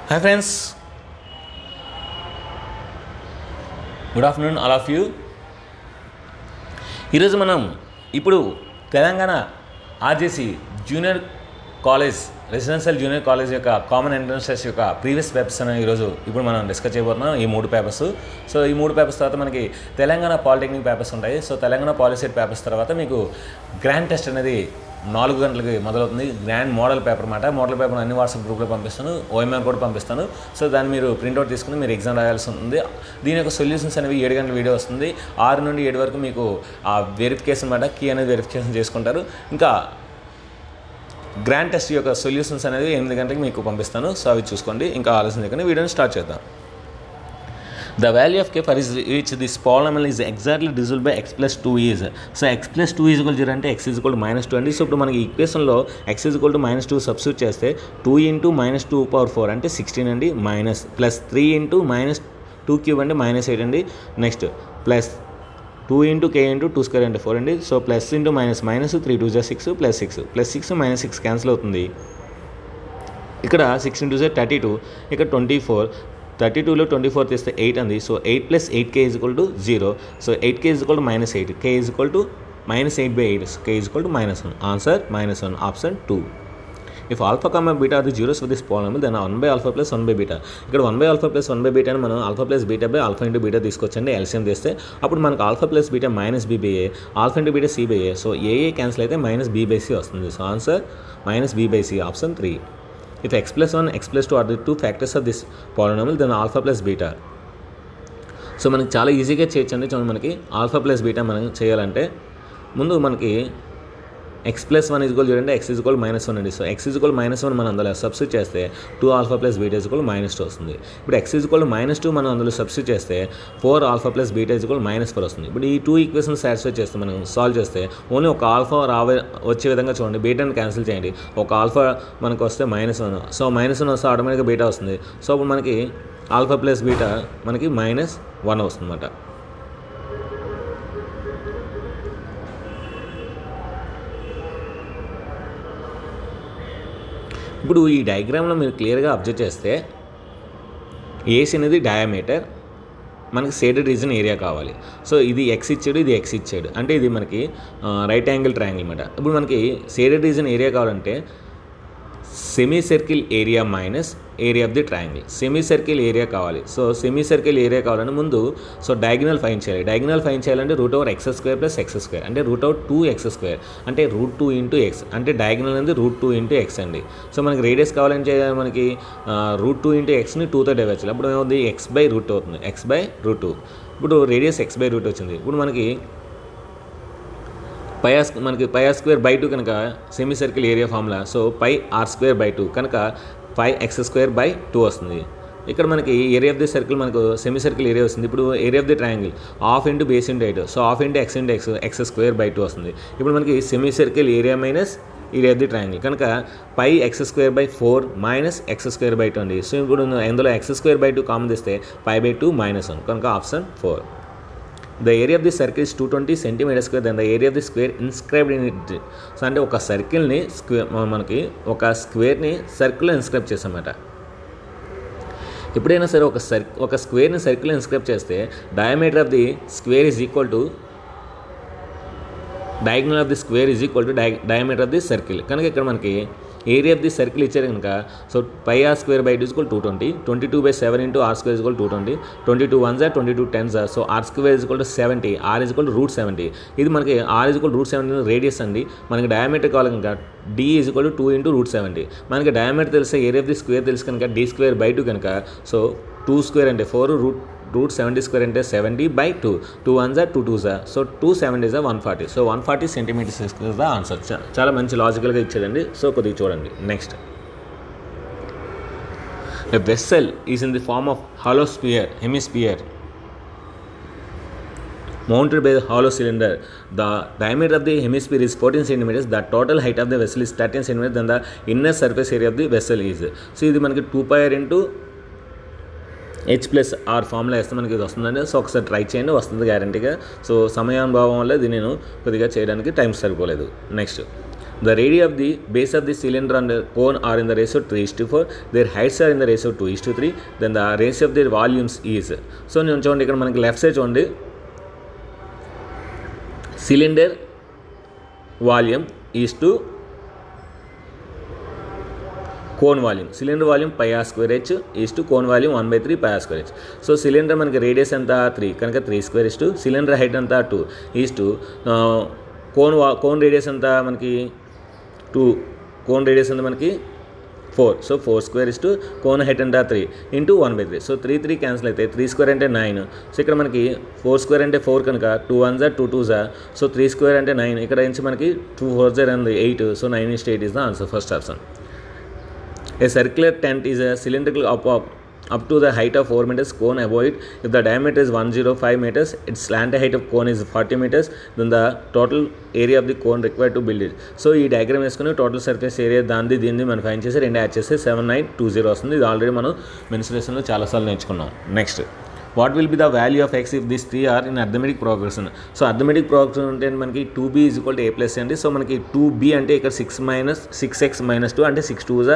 Hi friends, good afternoon all of you. ఈరోజు మనం ఇప్పుడు Telangana RJC junior college residential junior college యొక్క common entrance test యొక్క previous papers అనేవి ఇప్పుడు మనం డిస్కస్ చేయబోతున్నాం. ఈ 3 పేపర్స్. సో ఈ 3 పేపర్స్ తర్వాత మనకి తెలంగాణ పాలిటెక్నిక్ పేపర్స్ ఉంటాయి. సో తెలంగాణ పాలిసెట్ పేపర్స్ తర్వాత మీకు గ్రాండ్ టెస్ట్ అనేది 4 గంటలకి మొదలవుతుంది. గ్రాండ్ మోడల్ పేపర్ అన్నమాట. మోడల్ పేపర్ అన్ని వాట్సాప్ గ్రూప్లో పంపిస్తాను, ఓఎంఆర్ కూడా పంపిస్తాను. సో దాన్ని మీరు ప్రింట్అవుట్ తీసుకుని మీరు ఎగ్జామ్ రాయాల్సి ఉంటుంది. దీని యొక్క సొల్యూషన్స్ అనేవి 7 గంటల వీడియో వస్తుంది. 6 నుండి 7 వరకు మీకు ఆ వెరిఫికేషన్ అన్నమాట, కీ అనేది వెరిఫికేషన్ చేసుకుంటారు. ఇంకా గ్రాండ్ టెస్ట్ యొక్క సొల్యూషన్స్ అనేది 8 గంటలకు మీకు పంపిస్తాను. సో అవి చూసుకోండి. ఇంకా ఆలోచన చేయకుండా వీడియోని స్టార్ట్ చేద్దాం. The value of k for which this polynomial is exactly divisible by x plus 2 is. So x plus 2 is equal to 0 అంటే x is equal to -2 అండి. సో ఇప్పుడు మనకి ఈక్వేషన్లో x is equal to -2 substitute చేస్తే 2 into -2 power 4 అంటే 16 అండి. Minus plus 3 into -2 cube అంటే -8 అండి. Next plus 2 into k into 2 square అంటే 4 అండి. So plus into minus 3 2 6 plus 6 plus 6 -6 cancel అవుతుంది. ఇక్కడ 6 into 32, ఇక్కడ 24. 32లో 24 తీస్తే 8 అంది. So 8 plus 8k is equal to 0. So 8k is equal to -8. k is equal to -8/8. So k is equal to -1. Answer -1. Option 2. If alpha comma beta are the zeros for this polynomial, then 1 by alpha plus 1 by beta. ఇక్కడ 1 by alpha plus 1 by beta అని మనం alpha plus beta by alpha into beta తీసుకొచ్చండి. LCM తీస్తే అప్పుడు మనకు alpha plus beta minus b by a, alpha into beta c by a. So a cancel అయితే -b by c వస్తుంది. So answer -b by c. Option 3. If x plus 1, x plus 2 are the 2 factors of this polynomial, then alpha plus beta. So మనకి చాలా ఈజీగా చేయొచ్చండి. మనకి alpha plus beta మనం చేయాలంటే ముందు మనకి x plus 1 is equal to 0 అంటే x is equal to -1 అండి. So x is equal to -1 మనం అందులో సబ్స్టిట్యూట్ చేస్తే 2 alpha plus beta is equal to -2 వస్తుంది. ఇప్పుడు x is equal to -2 మనం అందులో సబ్స్టిట్యూట్ చేస్తే 4 alpha plus beta is equal to -4 వస్తుంది. ఇప్పుడు ఈ 2 ఈక్వేషన్స్ సాటిస్ఫై చేస్తే మనం సాల్వ్ చేస్తే ఓన్లీ ఒక ఆల్ఫా వచ్చే విధంగా చూడండి. బీటాని క్యాన్సిల్ చేయండి. ఒక ఆల్ఫా మనకు వస్తే -1. సో -1 వస్తే ఆటోమేటిక్గా బీటా వస్తుంది. సో అప్పుడు మనకి ఆల్ఫా ప్లస్ బీటా మనకి -1 వస్తుంది అన్నమాట. ఇప్పుడు ఈ డయాగ్రామ్లో మీరు క్లియర్గా అబ్జర్వ్ చేస్తే ఏసీ అనేది డయామీటర్, మనకి షేడెడ్ రీజన్ ఏరియా కావాలి. సో ఇది ఎక్స్ ఇచ్చాడు, ఇది ఎక్స్ ఇచ్చాడు, అంటే ఇది మనకి రైట్ యాంగిల్ ట్రయాంగిల్ అనమాట. ఇప్పుడు మనకి షేడెడ్ రీజన్ ఏరియా కావాలంటే semi circle area minus area of the triangle. Semi circle area కావాలి. సో సెమీ సర్కిల్ ఏరియా కావాలంటే ముందు సో డయాగ్నల్ ఫైండ్ చేయాలి. డయాగ్నల్ ఫైండ్ చేయాలంటే √x² + x², అంటే √2x², అంటే √2 into x, అంటే డయాగ్నల్ అనేది √2 into x అండి. సో మనకి రేడియస్ కావాలంటే మనకి √2 into xని 2తో డివైడ్ చేయాలి. అప్పుడు ఏమవుతుంది, x/√2 అవుతుంది. x/√2. ఇప్పుడు రేడియస్ x/√2 వచ్చింది. ఇప్పుడు మనకి πr²/2 కనుక semi circle area formula. So πr²/2 కనుక 5x²/2 వస్తుంది. ఇక్కడ మనకి ఏరియా ఆఫ్ ది సర్కిల్ మనకు సెమీ సర్కిల్ ఏరియా వస్తుంది. ఇప్పుడు area of the triangle ½ into base into height. So ½ into x into x, x²/2 వస్తుంది. ఇప్పుడు మనకి semi circle area minus area of the triangle కనుక πx²/4 - x²/2 అండి. So ఇప్పుడు ఇందులో x²/2 కామన్ తీస్తే π/2 -1 కనుక option 4. The area of the circle is 220 cm², then the area of the square inscribed in it. So అంటే ఒక సర్కిల్ని మనకి ఒక స్క్వేర్ని సర్కిల్లో ఇన్స్క్రైబ్ చేసామన్నమాట. ఎప్పుడైనా సరే ఒక స్క్వేర్ని సర్కిల్లో ఇన్స్క్రైబ్ చేస్తే diameter of the square is equal to diagonal of the square is equal to diameter of the circle. కనుక ఇక్కడ మనకి ఏరియా ఆఫ్ ది సర్కిల్ ఇచ్చారు కనుక so πr²/2 = 220, 22/7 into r² = 220, 22 1s are 22 10s are. So r² = 70, r = √70. ఇది మనకి r = √70 radius అండి. మనకి diameter కావాలి కనుక d = 2 into √70. మనకి డయామీటర్ తెలిస్తే ఏరియా ఆఫ్ ది స్క్వేర్ తెలుసు కనుక d²/2 కనుక సో 2² అంటే 4, √70² అంటే 70/2, 2 1s are 2 2s are. So 2 70s are 140. So 140 cm² is the answer. చాలా మంచి లాజికల్గా ఇచ్చాడండి. సో కొద్దిగా చూడండి. Next, a vessel is in the form of hollow hemisphere mounted by the hollow cylinder. The diameter of the hemisphere is 14 cm. The total height of the vessel is 13 cm. Then the inner surface area of the vessel is. So ఇది మనకి 2πr into h+r formula వేస్తే మనకి ఇది వస్తుందండి. So ఒకసారి try చేయండి, వస్తుంది గ్యారంటీగా. సో సమయానుభావం వల్ల ఇది నేను కొద్దిగా చేయడానికి టైం సరిపోలేదు. Next, The radii of the base of the cylinder and the cone are in the ratio 3:4. Their heights are in the ratio 2:3. Then the ratio of their volumes is. So నేను చూడండి ఇక్కడ మనకి left side చూడండి cylinder volume is to cone volume. Cylinder volume pi r square h is to cone volume 1/3 pi r square h. So cylinder మనకి radius ఎంత 3 కనుక 3 square is to cylinder height ఎంత 2 is to cone radius ఎంత మనకి 2 cone radius ఎంత మనకి 4. So 4 square is to cone height ఎంత 3 into 1/3. So 3 cancel అయితే 3 స్క్వేర్ అంటే 9. సో ఇక్కడ మనకి 4 స్క్వేర్ అంటే 4 కనుక 2 1s 2 2s. సో 3 స్క్వేర్ అంటే 9. ఇక్కడ నుంచి మనకి 2 4s and 8. So 9 is 8 is the answer, first option. A circular tent is a cylindrical up to the height of 4 meters, cone above it. If the diameter is 105 meters, its slanted height of cone is 40 meters, then the total area of the cone required to build it. So ఈ diagram వేసుకుని total surface area దీన్ని మనం find చేసి రెండు add చేస్తే 7920 వస్తుంది. ఇది already మనం మెన్సురేషన్లో చాలాసార్లు నేర్చుకున్నాం. Next, what will be the value of x if this 3 are in arithmetic progression. So arithmetic progression అంటే మనకి 2b is equal to a plus అండి. సో మనకి 2b అంటే ఇక్కడ 6x - 2 అంటే 6 2s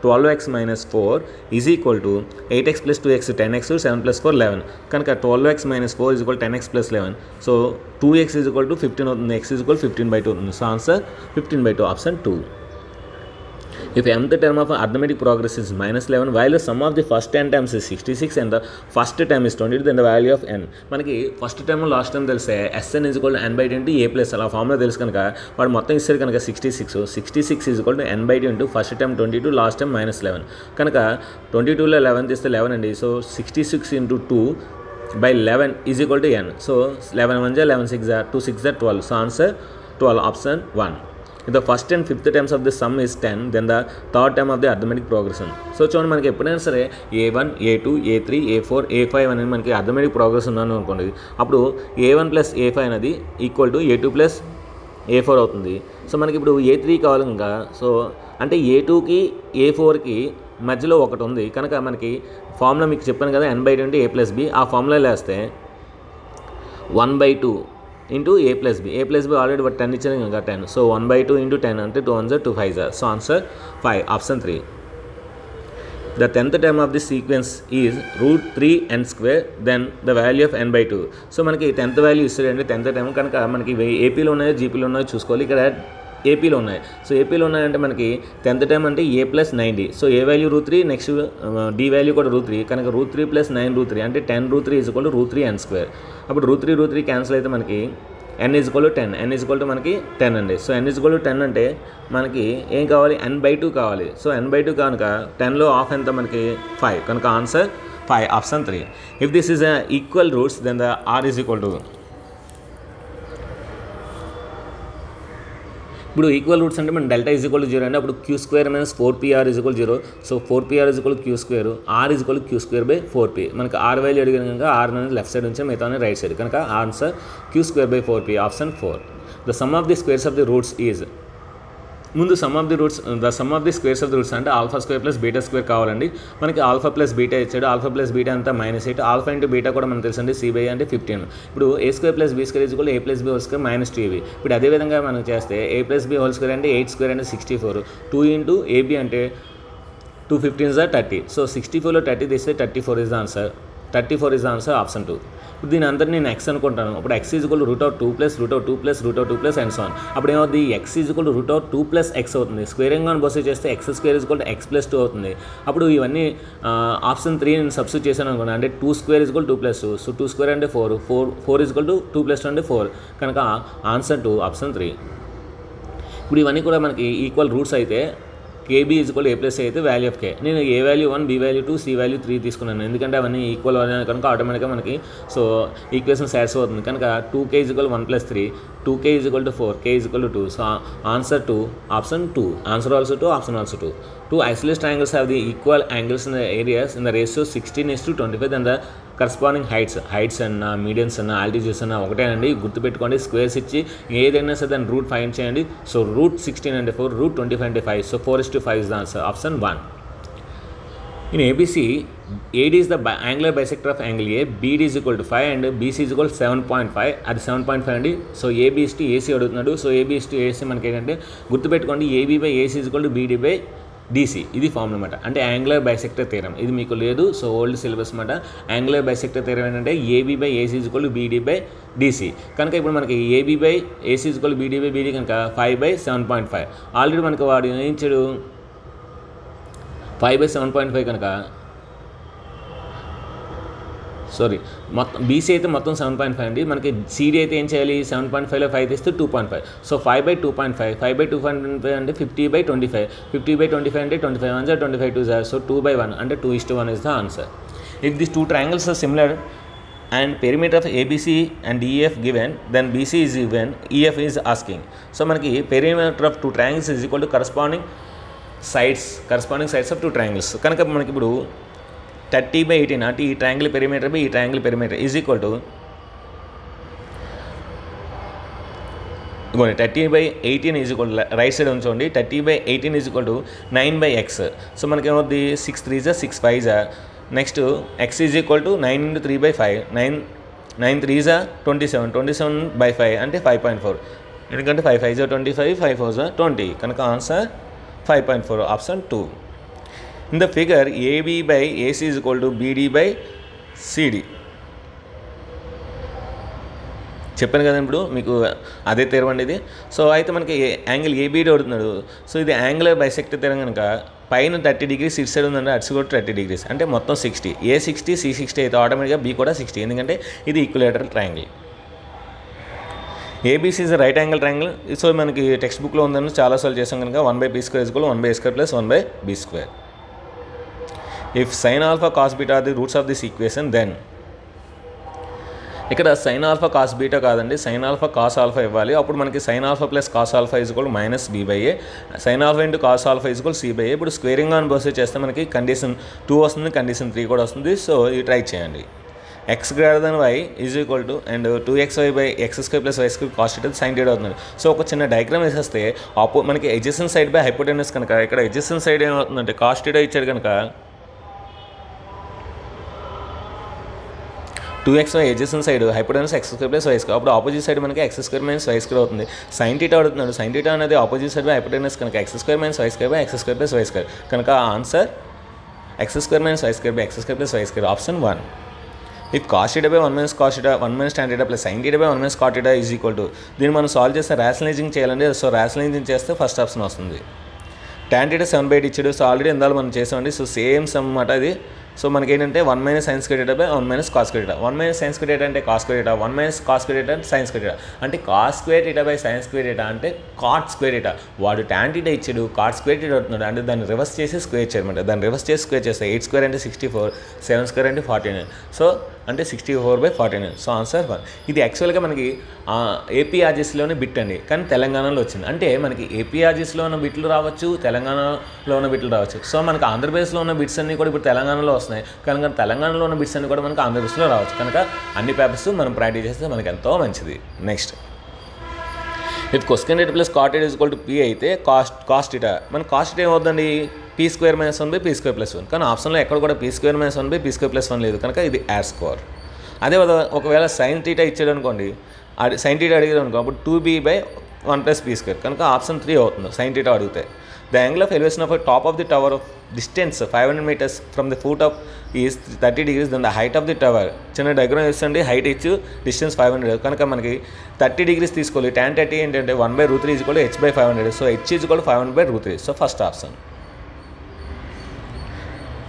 12x - 4 is equal to 8x + 2x 10x 7 + 4 11. కనుక 12x - 4 is equal 10x + 11. So 2x is equal to 15 అవుతుంది. x is equal 15/2 అవుతుంది. So answer 15/2, option 2. If mth term of arithmetic progress is -11, while the sum of the first 10 terms is 66 and the first term is 22, then the value of n. మనకి first term last term తెలిసే Sn is equal to n/20 a plus అలా formula తెలుసు కనుక వాడు మొత్తం ఇస్తారు కనుక 66 is equal to n/20 first term 22 last term -11 కనుక 22లో 11 తీస్తే 11 అండి. So 66 into 2/11 is equal to n. So 11 1 11 6 2 6 12. So answer 12, option 1. If the first and fifth terms of the sum is 10, then the third term of the arithmetic progression. So చూడండి మనకి ఎప్పుడైనా సరే a1 a2 a3 a4 a5 అనేది మనకి arithmetic progress ఉన్నాను అనుకోండి. అప్పుడు a1 + a5 అనేది ఈక్వల్ టు a2 + a4 అవుతుంది. సో మనకి ఇప్పుడు a3 కావాలి ఇంకా. సో అంటే a2కి a4కి మధ్యలో ఒకటి ఉంది కనుక మనకి ఫార్ములా మీకు చెప్పాను కదా n/20 a + b. ఆ ఫార్ములా వేస్తే 1/2 into a plus b already 10 ఇచ్చాను ఇంకా 10. సో 1/2 into 10 అంటే 2 1s 2 5s. So answer 5, option 3. The 10th term of this sequence is √3n², then the value of n/2. So మనకి 10th value ఇస్తాడండి 10th term కనుక మనకి ఏపీలో ఉన్నాయో జీపీలో ఉన్నాయో చూసుకోవాలి. ఇక్కడ ఏపీలో ఉన్నాయి. సో ఏపీలో ఉన్నాయంటే మనకి 10th టర్మ్ అంటే a + 90. So a value √3, next d value కూడా √3 కనుక √3 + 9 √3 అంటే 10√3 is equal to √3n². అప్పుడు √3 క్యాన్సిల్ అయితే మనకి n is equal to 10. n is equal to మనకి 10 అండి. So n is equal to 10 అంటే మనకి ఏం కావాలి, n/2 కావాలి. సో n/2 కనుక 10లో హాఫ్ ఎంత మనకి 5 కనుక answer 5, option 3. If this is equal roots then the r is equal to. ఇప్పుడు ఈక్వల్ రూట్స్ అంటే మన డెల్టా ఈజ్ ఈక్వల్ టు 0 అంటే అప్పుడు q² - 4pr is equal to 0. So 4pr is equal to q², r is equal to q²/4p. మనకి r value అడిగిన కనుక r అనేది left side నుంచి మిగతా రైట్ సైడ్ కనుక answer q²/4p, option 4. The sum of the squares of the roots is. ముందు sum of the roots squares of the roots అంటే α² + β² కావాలండి. మనకి α + β ఇచ్చాడు. α + β అంతా -8. α ఇంటూ బీటా కూడా మనకు తెలుసండి c/a అంటే 15. ఇప్పుడు a² + b² = a + b² -2ab. ఇప్పుడు అదేవిధంగా మనం చేస్తే a + b² అంటే 8² అంటే 64. 2 into ab అంటే 2 15s 30. సో 64లో 30 తీస్తే 34 is the answer. 34 is the answer, option 2. ఇప్పుడు దీని అందరినీ నేను x అనుకుంటాను. అప్పుడు x is equal to √2 + √2 + √2 + and so on. అప్పుడు ఏమవుతుంది, x is equal to √2 + x అవుతుంది. స్క్వేరింగ్ అని బస్సు చేస్తే x² is equal to x + 2 అవుతుంది. అప్పుడు ఇవన్నీ ఆప్షన్ 3 నేను సబ్స్టిట్యూట్ చేశాను అనుకోండి. అంటే 2² ఈజ్ ఈక్వల్ 2 + 2. సో 2² అంటే 4 ఈజ్ ఈక్వల్ టు 2 + 2 అంటే 4 కనుక ఆన్సర్ 2, ఆప్షన్ 3. ఇప్పుడు ఇవన్నీ కూడా మనకి ఈక్వల్ రూట్స్ అయితే kb is equal a + a అయితే వాల్యూ ఆఫ్ k. నేను a value 1, b value 2, c value 3 తీసుకున్నాను. ఎందుకంటే అవన్నీ ఈక్వల్ కనుక ఆటోమేటిక్గా మనకి సో ఈక్వేషన్ సాటిస్ఫై అవుతుంది. కనుక 2k is equal 1 + 3, 2k is equal to 4, k is equal to 2. So answer 2, option 2. Answer also 2, option also 2. Two isosceles triangles have the equal angles in the areas in the ratio 16:25 and the corresponding heights and medians and altitudes and ఒకటే అండి. గుర్తుపెట్టుకోండి, squares ఇచ్చి ఏదైనా సరే దాన్ని route find చేయండి. So √16 అంటే 4, √25 అంటే 5. So 4:5 is the answer, option 1. In ABC, AD is the angular bisector of angle A, BD is equal to 5 and BC is equal to 7.5. అది 7.5 అండి. So AB is to AC అడుగుతున్నాడు. So AB is to AC మనకి ఏంటంటే గుర్తుపెట్టుకోండి, AB by AC is equal to BD by DC. ఇది form అనమాట. అంటే angular bisector theorem. ఇది మీకు లేదు, సో ఓల్డ్ సిలబస్ అనమాట. యాంగులర్ బైసెక్టర్ థియరం ఏంటంటే AB by AC is equal to BD by DC. కనుక ఇప్పుడు మనకి AB by AC is equal to BD by BD కనుక 5 by 7.5. ఆల్రెడీ మనకి వాడు ఏం ఇచ్చాడు, 5 by 7.5 కనుక సారీ మొత్తం బీసీ అయితే మొత్తం 7.5 అండి. మనకి సిడి అయితే ఏం చేయాలి, 7.5లో 5 తీస్తే 2.5. సో 5 by 2.5, 5 by 2.5 అంటే 50 by 25, 50 by 25 అంటే 25 1 25 2 సో 2 by 1 అంటే 2:1 is the answer. If these two triangles are similar and perimeter of ABC and DEF given, then BC is given, EF is asking. So మనకి perimeter of two triangles is equal to corresponding sides of two triangles. కనుక మనకి ఇప్పుడు 30 by 18 అంటే ఈ triangle perimeter by ఈ triangle perimeter is equal to 30 by 18 is equal right side ఉంచండి. 30 by 18 is equal to 9 by x. So మనకి ఏమవుతుంది, 6 3s 6 5s. Next x is equal to 9 into 3 by 5, 9 3s 27, 27 by 5 అంటే 5.4. ఎందుకంటే 5 5s 25, 5 4s 20. కనుక answer 5.4, option 2. In the figure, AB by AC is equal to BD by CD. చెప్పాను కదా ఇప్పుడు మీకు అదే తెరవండి ఇది. సో అయితే మనకి యాంగిల్ ఏబీడీ అడుగుతున్నాడు. సో ఇది యాంగులర్ బైసెక్టర్ తెరం కనుక పైన 30 degrees ఇటు సైడ్ ఉందంటే అటు కూడా 30 degrees అంటే మొత్తం 60. ఏ 60 సి 60 అయితే ఆటోమేటిక్గా బి కూడా 60, ఎందుకంటే ఇది equilateral triangle. ABC is a right angle triangle. So మనకి టెక్స్ట్ బుక్లో ఉందని చాలాసార్లు చేసాం కనుక 1/p² is equal to 1/a² plus 1/b². If sin alpha cos beta are the roots of this equation, then ఇక్కడ sin alpha cos beta కాదండి, sin alpha cos alpha ఇవ్వాలి. అప్పుడు మనకి sin alpha plus cos alpha is equal to -b/a, sin alpha into cos alpha is equal to c/a. ఇప్పుడు squaring on both side చేస్తే మనకి condition 2 వస్తుంది, condition 3 కూడా వస్తుంది. సో ఇది ట్రై చేయండి. x greater than y is equal to and 2xy by x² plus y² cos theta sin theta అవుతుంది. So ఒక చిన్న డయాగ్రామ్ వేసేస్తే మనకి adjacent side by hypotenuse కనుక ఇక్కడ adjacent side ఏమవుతుందంటే cos theta ఇచ్చాడు కనుక 2xy adjacent side hypotenuse x² plus y². అప్పుడు ఆపోజిట్ సైడ్ మనకి x² minus y² అవుతుంది. sin theta అడుగుతున్నాడు. sin theta అనేది ఆపోజిట్ సైడ్ బై హైపోటెనస్ కనుక x² minus y² by x² plus y². కనుక answer x² minus y² by x² plus y², option 1. If cos theta by 1 minus cos theta 1 minus tan theta plus sin theta by 1 minus cot theta is equal to, దీన్ని మనం solve చేస్తే rationalising చేయాలండి. So rationalising చేస్తే first option వస్తుంది. tan theta 7/8 ఇచ్చాడు. So already ఇందాక మనం చేసామండి. సో సేమ్ సమ్ అన్నమాట అది. సో మనకి ఏంటంటే 1 minus sin square theta by 1 minus cos square theta. 1 minus sin square theta అంటే cos square theta, 1 minus cos square theta అంటే sin square theta. అంటే cos square theta by sin square theta అంటే cot square theta. వాడు tan theta ఇచ్చాడు, cot square theta అవుతున్నాడు. అంటే దాన్ని reverse చేసి స్క్వేర్ చేయమంట. దాన్ని రివర్స్ చేసి స్క్వేర్ చేస్తే 8² అంటే 64, 7² అంటే 49. సో అంటే 64/49. So answer 1. ఇది యాక్చువల్గా మనకి ఏపీఆర్జీఎస్లోనే బిట్ అండి, కానీ తెలంగాణలో వచ్చింది. అంటే మనకి ఏపీఆర్జీఎస్లో ఉన్న బిట్లు రావచ్చు, తెలంగాణలో ఉన్న బిట్లు రావచ్చు. సో మనకి ఆంధ్రప్రదేశ్లో ఉన్న బిట్స్ అన్నీ కూడా ఇప్పుడు తెలంగాణలో వస్తున్నాయి, కనుక తెలంగాణలో ఉన్న బిట్స్ అన్నీ కూడా మనకి ఆంధ్రప్రదేశ్లో రావచ్చు. కనుక అన్ని పేపర్స్ మనం ప్రాక్టీస్ చేస్తే మనకి ఎంతో మంచిది. Next, if cosecant theta plus cot theta is equal to p అయితే cos theta మన cos theta ఏమవుతుందండి, p² - 1/p² plus 1. కానీ ఆప్షన్లో ఎక్కడ కూడా p² - 1/p² plus 1 లేదు, కనుక ఇది యాడ్ స్క్వేర్. అదే ఒకవేళ sin theta ఇచ్చాడు అనుకోండి, sin theta అడిగాడు అనుకో, అప్పుడు 2b by 1 plus p². కనుక ఆప్షన్ 3 అవుతుంది sin theta అడిగితే. The angle of elevation of a top of the tower of distance 500 meters from the foot of is 30 degrees, then the height of the tower. చిన్న diagram వేస్తుంది, height ఇచ్చు, distance 500. కనుక మనకి 30 degrees తీసుకోవాలి. tan 30 ఏంటంటే 1/√3 is equal to h by 500. So h is equal to 500/√3. So first option.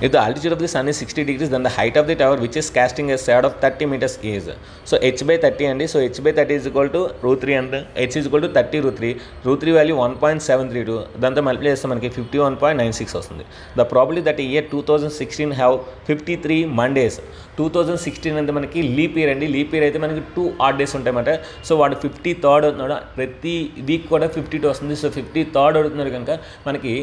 If the altitude of the sun is 60 degrees, then the height of the tower which is casting a shade of 30 meters is. So h by 30 అండి. So h by 30 is equal to √3 and h is equal to 30√3. √3 value 1.732. దాంతో multiply చేస్తే మనకి 51.96 వస్తుంది. The probability that year 2016 have 53 Mondays. 2016 అంటే మనకి leap year అండి. Leap year అయితే మనకి 2 odd days ఉంటాయన్నమాట. సో వాడు 53rd అవుతున్నాడు. ప్రతి వీక్ కూడా 52 వస్తుంది. సో 53rd అవుతున్నారు కనుక మనకి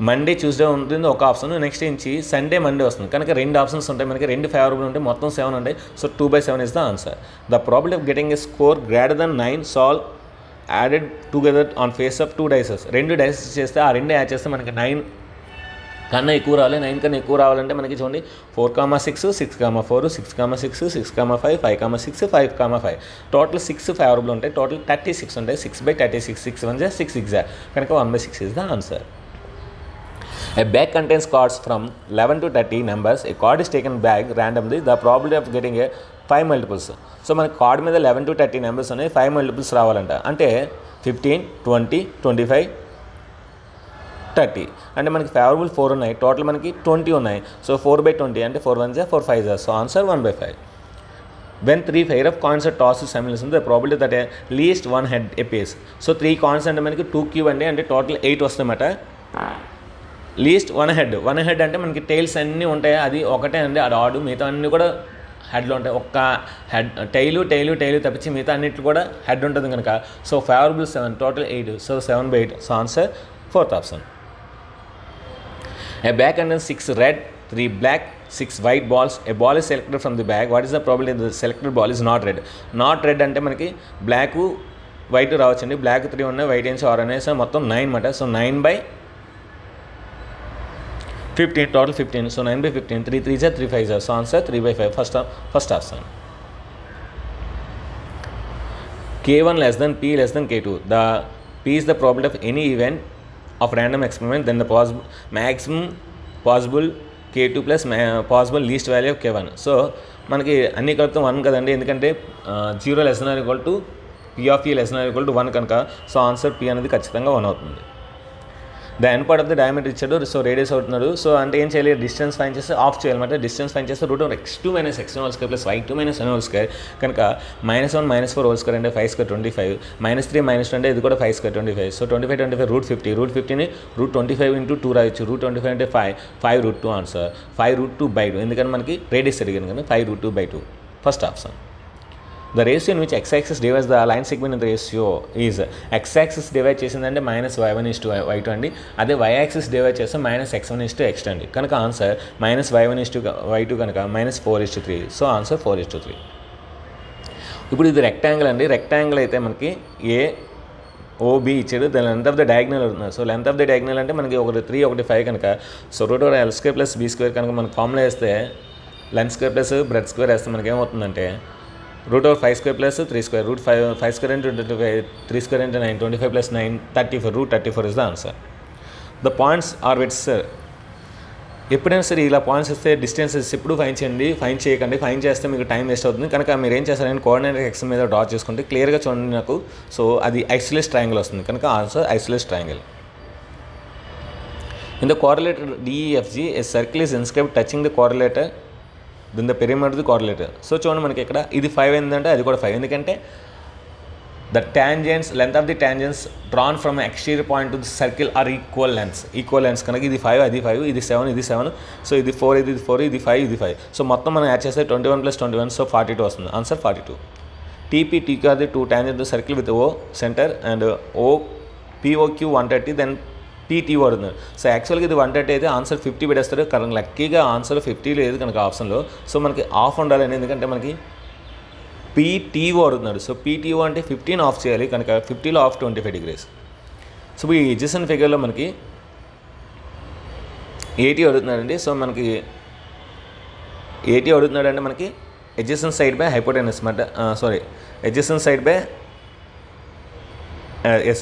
మండే ట్యూస్డే ఉంటుంది ఒక ఆప్షన్, నెక్స్ట్ నుంచి సండే మండే వస్తుంది. కనుక 2 ఆప్షన్స్ ఉంటాయి మనకి, 2 ఫేవరబుల్ ఉంటాయి, మొత్తం 7 ఉంటాయి. So 2/7 is the answer. The probability of getting a score greater than 9 solve added together on face of 2 dices. 2 dices చేస్తే ఆ 2 యాడ్ చేస్తే మనకి 9 కన్నా ఎక్కువ రావాలి, 9 కన్నా ఎక్కువ రావాలంటే మనకి చూడండి 4,6, 6,4, 6,6, 6,5, 5,6, 5,5 టోటల్ 6 ఫేవరబుల్ ఉంటాయి. టోటల్ 36 ఉంటాయి. 6/36, 6 1 6 6 కనుక 1/6 is the answer. A bag contains cards from 11 to 30 numbers. A card is taken back randomly. The probability of getting a 5 multiples. So మనకి కార్డ్ మీద 11 to 30 నెంబర్స్ ఉన్నాయి, 5 మల్టిపుల్స్ రావాలంట. అంటే 15, 20, 25, 30 అంటే మనకి ఫేవరబుల్ 4 ఉన్నాయి, టోటల్ మనకి 20 ఉన్నాయి. సో 4/20 అంటే 4 1 4 5. So answer 1/5. When 3 pair of coins are tossed simultaneously, the probability that at least one head appears. So 3 coins అంటే మనకి 2 క్యూబ్ అండి, అంటే టోటల్ 8 వస్తుందన్నమాట. లీస్ట్ వన్ హెడ్ అంటే మనకి టైల్స్ అన్నీ ఉంటాయి, అది ఒకటే అండి, అది ఆడు. మిగతా అన్నీ కూడా హెడ్లో ఉంటాయి. ఒక్క హెడ్ టైలు తప్పించి మిగతా అన్నిట్లు కూడా హెడ్ ఉంటుంది కనుక. So favourable 7, total 8. So 7/8. So answer 4th option. A bag contains 6 red, 3 black, 6 white balls. A ball is selected from the bag. What is the probability the selected ball is not red? Not red అంటే మనకి black white రావచ్చండి. Black 3 ఉన్నాయి, white ఏం 6 ఉన్నాయి. So మొత్తం 9 అన్నమాట. So 9/15, total 15. So 9/15, 3 3 3 5. So answer 3/5. First option. K1 less than P less than K2. The P is the probability of any event of random experiment, then the maximum possible K2 plus possible least value of K1. So మనకి అన్ని కలిపితే 1 కదండి, ఎందుకంటే 0 <= P of E <= 1 కనుక. So answer P అనేది ఖచ్చితంగా 1 అవుతుంది. The end part of the diameter ఇచ్చాడు. సో రేడియస్ అవుతున్నాడు. సో అంటే ఏం చేయాలి, డిస్టెన్స్ ఫైన్ చేస్తే ఆఫ్ చేయాలన్నమాట. డిస్టెన్స్ ఫైన్ చేస్తే √(x2 - x1) + y2 - y2 కనుక -1 - 4 అంటే 5² 25, -3 - 2 అంటే ఇది కూడా 5² 25. సో 25 25 √50, √50ని √25 × 2 రాయొచ్చు. √25 అంటే 5 √2 ఆన్సర్. 5 √2/2 ఎందుకంటే మనకి రేడియస్ అడిగాను కానీ 5 √2/2 first option. The ratio in which x-axis divides the line segment in the ratio is x-axis divide చేసిందంటే -y1:y2 అండి. అదే y-axis డివైడ్ చేస్తే -x1:x2 అండి. కనుక ఆన్సర్ -y1:y2 కనుక -4:3. So answer 4:3. ఇప్పుడు ఇది రెక్టాంగిల్ అండి. రెక్టాంగిల్ అయితే మనకి OB ఇచ్చాడు. దాని లెంత్ ఆఫ్ ద డయాగ్నల్ అవుతున్నారు. So length of the diagonal అంటే మనకి ఒకటి 3 ఒకటి 5 కనుక. సో √L² + B² కనుక మనకి ఫార్ములా వేస్తే length square plus bread square వేస్తే మనకి ఏమవుతుందంటే √5² + 3² √5² × 25, 3² × 9, 25 + 9 34. √34 is the answer. The points are widths. ఎప్పుడైనా సరే ఇలా పాయింట్స్ వస్తే డిస్టెన్సెస్ ఎప్పుడు ఫైన్ చేయండి, ఫైన్ చేయకండి. ఫైన్ చేస్తే మీకు టైం వేస్ట్ అవుతుంది. కనుక మీరు ఏం చేస్తారంటే కోఆర్డినేటర్ ఎక్స్ మీద డ్రా చేసుకుంటే క్లియర్గా చూడండి నాకు. సో అది ఐసోలేస్ ట్రయాంగిల్ వస్తుంది కనుక answer isosceles triangle. In the correlator DEFG, a circle is inscribed touching the correlator, then the perimeter of the correlator. So చూడండి మనకి ఇక్కడ ఇది 5 ఏంటంటే అది కూడా 5, ఎందుకంటే the tangents, length of the tangents drawn from an exterior point to the circle are equal lengths కనుక ఇది 5 అది 5, ఇది 7 ఇది 7, సో ఇది 4 ఇది 4, ఇది 5 ఇది 5. సో మొత్తం మనం యాడ్ చేస్తే 21 + 21, సో 42 వస్తుంది. Answer 42. TP are the two tangents to the circle with O center and POQ 130, then PT వస్తుంది. సో యాక్చువల్గా ఇది 130 అయితే ఆన్సర్ 50 పెట్టేస్తారు. కరెక్ట్ లక్కీగా ఆన్సర్ 50 లేదు కనుక ఆప్షన్లో. సో మనకి ఆఫ్ ఉండాలని, ఎందుకంటే మనకి PTO అడుగుతున్నాడు. సో PTO అంటే 15 ఆఫ్ చేయాలి కనుక 50లో ఆఫ్ 25 degrees. సో ఈ ఎడ్జసెంట్ ఫిగర్లో మనకి 80 అడుగుతున్నాడండి. సో మనకి 80 అడుగుతున్నాడు అంటే మనకి ఎడ్జసెంట్ సైడ్ బై హైపోటెనస్ మాట adjacent side by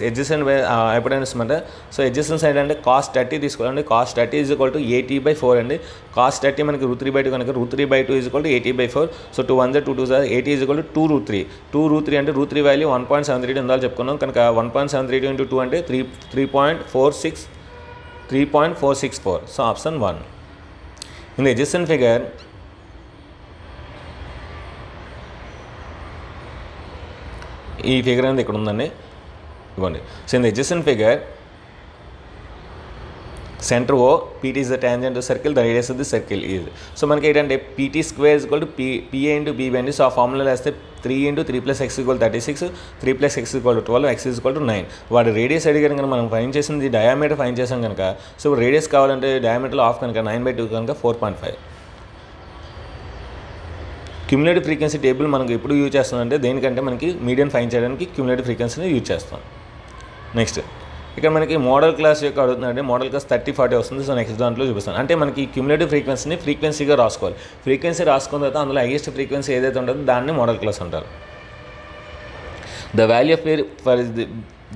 adjacent by hypotenuse మాట. సో ఎడ్జసెంట్ సైడ్ అంటే cos 30 తీసుకోవాలండి. cos 30 = 80/4 అండి. cos 30 మనకి √3/2 కనుక √3/2 = 80/4. సో 2 1 2 2 80 = 2√3. 2√3 అంటే √3 వాల్యూ 1.732 ఉండాలి చెప్పుకున్నాం కనుక 1.732 × 2 అంటే 3.464. So option 1. In the adjacent figure ఈ ఫిగర్ అనేది ఇక్కడ ఉందండి, ఇవ్వండి. So in the adjacent figure centre O, PT is the tangent to circle, the radius of the circle is. So మనకి ఏంటంటే PT² = PA × BB అండి. సో ఆ formula వేస్తే 3 × 3 + x = 36, 3 + x = 12, x = 9. వాడు రేడియస్ అడిగారు కనుక మనం ఫైన్ చేసింది డయామీటర్ ఫైన్ చేసాం కనుక. సో రేడియస్ కావాలంటే డయామీటర్లో ఆఫ్ కనుక 9/2 కనుక 4.5. క్యూములేటివ్ ఫ్రీక్వెన్సీ టేబుల్ మనకు ఎప్పుడు యూజ్ చేస్తామంటే దేనికంటే మనకి మీడియన్ ఫైన్ చేయడానికి క్యూములేటివ్ ఫ్రీక్వెన్సీని యూజ్ చేస్తాం. నెక్స్ట్ ఇక్కడ మనకి మోడల్ క్లాస్ యొక్క అడుగుతుందంటే మోడల్ క్లాస్ 30-40 వస్తుంది. సో నెక్స్ట్ దాంట్లో చూపిస్తాను. అంటే మనకి క్యూములేటివ్ ఫ్రీక్వెన్సీని ఫ్రీక్వెన్సీగా రాసుకోవాలి. ఫ్రీక్వెన్సీ రాసుకున్న తర్వాత అందులో హైయెస్ట్ ఫ్రీక్వెన్సీ ఏదైతే ఉంటుందో దాన్ని మోడల్ క్లాస్ అంటారు. The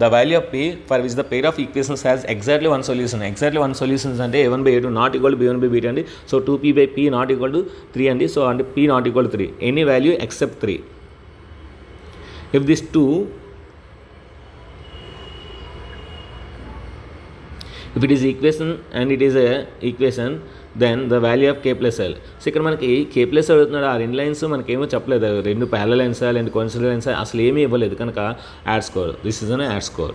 value of P for which the pair of equations has exactly one solution. Exactly one solutions అంటే a1 by a2 not equal to b1 by b2 అండి. So 2p by p not equal to 3 అండి. So అంటే p not equal to 3 any value except 3. If this 2 if it is equation and it is a equation then the value of k plus l. So ఇక్కడ మనకి k plus అడుగుతున్నాడు. ఆ రెండు lines మనకేమో చెప్పలేదు, రెండు ప్యారలల్ లైన్సా లేదా కోఇన్సిడెంట్ లైన్సా అసలు ఏమీ ఇవ్వలేదు కనుక add score. This is an add score.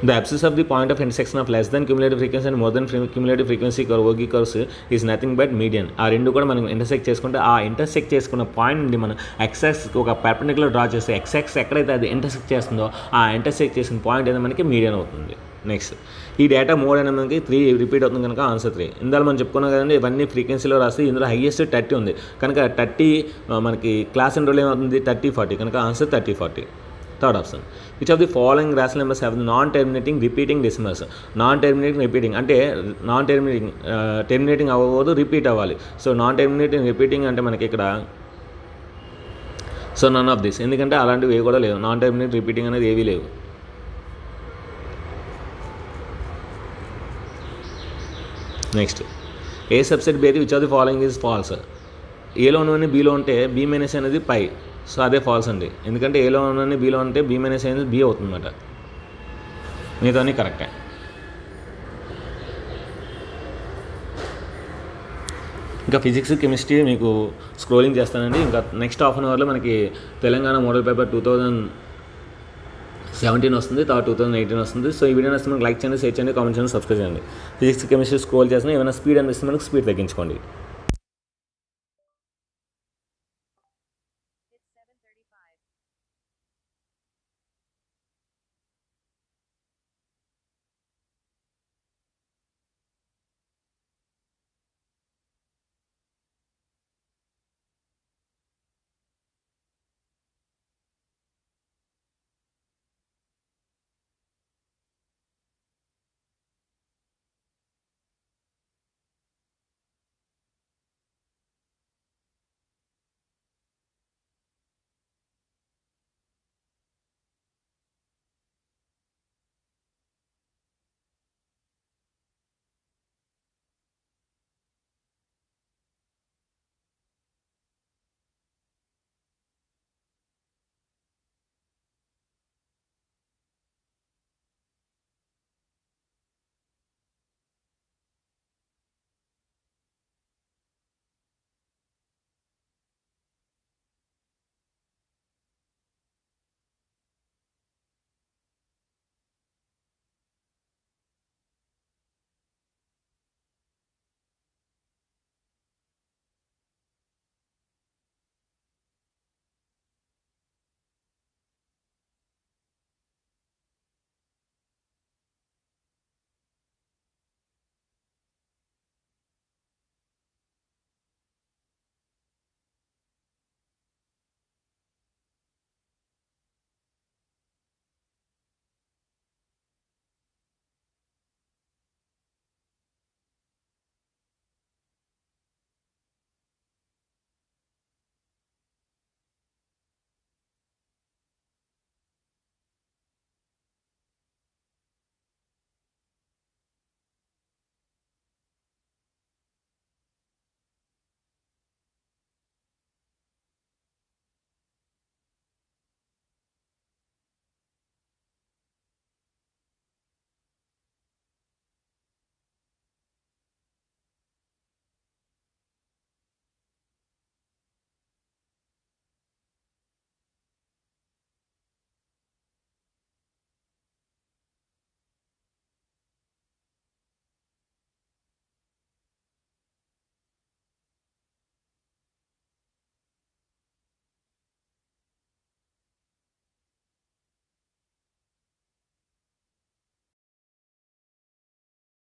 The absence of the point of intersection of less than cumulative frequency and more than cumulative frequency OG curves is nothing but median. ఆ రెండు కూడా మనం intersect చేసుకుంటే ఆ intersect చేసుకున్న point నుండి మనం XX ఒక పర్పెండిక్యులర్ డ్రా చేస్తే ఎక్స్ఎక్స్ ఎక్కడైతే అది ఇంటర్సెక్ట్ చేస్తుందో ఆ ఇంటర్సెక్ట్ చేసిన పాయింట్ అనేది మనకి మీడియన్ అవుతుంది. నెక్స్ట్ ఈ డేటా మోడ్ అనేది మనకి 3 రిపీట్ అవుతుంది కనుక ఆన్సర్ 3. ఇందులో మనం చెప్పుకున్నాం కదండి, ఇవన్నీ ఫ్రీక్వెన్సీలో రాస్తే ఇందులో హైయెస్ట్ 30 ఉంది కనుక 30 మనకి క్లాస్ ఇంటర్వల్ ఏమవుతుంది 30-40 కనుక answer 30-40. Third option which of the following rational numbers have non terminating repeating decimals. Non terminating repeating అంటే నాన్ టెర్మినేటింగ్ అవ్వకూడదు, రిపీట్ అవ్వాలి. సో నాన్ టెర్మినేటింగ్ రిపీటింగ్ అంటే మనకి ఇక్కడ సో నన్ ఆఫ్ దిస్, ఎందుకంటే అలాంటివి ఏ కూడా లేవు. నాన్ టెర్మినేట్ రిపీటింగ్ అనేది ఏవీ లేవు. నెక్స్ట్ ఏ సబ్సెట్ బి అయితే which of the following is false. ఏలో ఉన్నవన్నీ బీలో ఉంటే బి మైనస్ అనేది పై, సో అదే ఫాల్స్ అండి. ఎందుకంటే ఏలో ఉన్నవన్నీ బీలో ఉంటే బి మైనస్ అనేది బి అవుతుందన్నమాట. మిగతా అన్నీ కరెక్టే. ఇంకా ఫిజిక్స్ కెమిస్ట్రీ మీకు స్క్రోలింగ్ చేస్తానండి. ఇంకా నెక్స్ట్ హాఫ్ అన్ అవర్లో మనకి తెలంగాణ మోడల్ పేపర్ 2017 వస్తుంది, తర్వాత 2018 వస్తుంది. సో ఈ వీడియో నచ్చితే మనకు లైక్ చేయండి, షేర్ చేయండి, కామెంట్ చేయండి, సబ్స్క్రైబ్ చేయండి. ఫిజిక్స్ కెమిస్ట్రీ స్క్రోల్ చేసిన ఏమైనా స్పీడ్ అనిపిస్తే మనకు స్పీడ్ తగ్గించుకోండి.